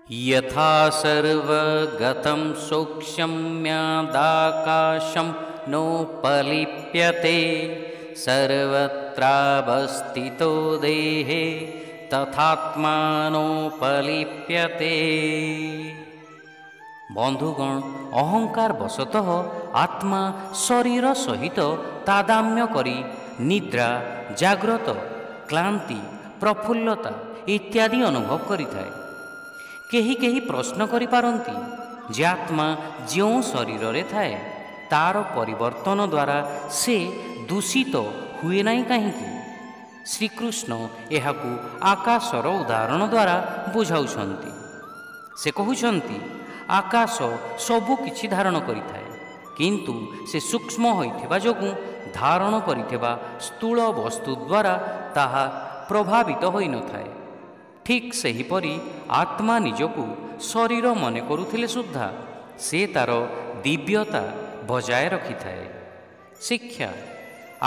यथा सर्वगतं सूक्ष्म्यादाकाशं नोपलिप्यते सर्वत्रावस्थितो देहे तथात्मानोपलिप्यते। बंधुगण, अहंकार बशतः आत्मा शरीर सहित तादाम्य करी निद्रा, जाग्रत, क्लांति, प्रफुल्लता इत्यादि अनुभव करिथाए। केही केही प्रश्न करि पारंती जे आत्मा जो शरीर रे थाए तार परिवर्तन द्वारा से दूषित हुए नहीं कहीं। श्रीकृष्ण एहाकू आकाशर उदाहरण द्वारा बुझाउछंती। से कहउछंती आकाश सबु किछि धारण करिथाए, किंतु से सूक्ष्म होइथिबा जोगु धारण करिथिबा स्थूल वस्तु द्वारा ताहा प्रभावित होई न थाए। ठीक सेहीपरि आत्मा निजकू शरीर मने करुथिले सुद्धा से तार दिव्यता बजाय रखि थाए। शिक्षा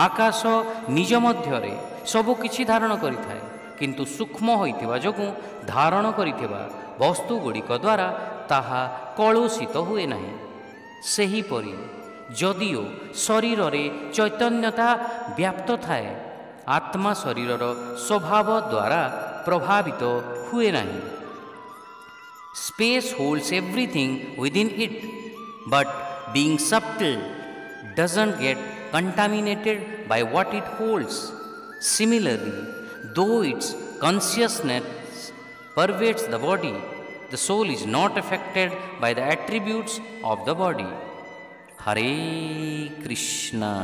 आकाश निज मध्यरे सबु किछि धारण करिथाए, किंतु सूक्ष्म होइथिबा जोगु धारण करिथिबा वस्तु गुड़िक द्वारा ताहा कलुषित हुए नहीं। सेहीपरि जदिओ शरीर रे चैतन्यता व्याप्त थाए, आत्मा शरीरर स्वभाव द्वारा प्रभावित हुए नहीं। Space holds everything within it, but being subtle doesn't get contaminated by what it holds. Similarly, though its consciousness pervades the body, the soul is not affected by the attributes of the body. Hare Krishna.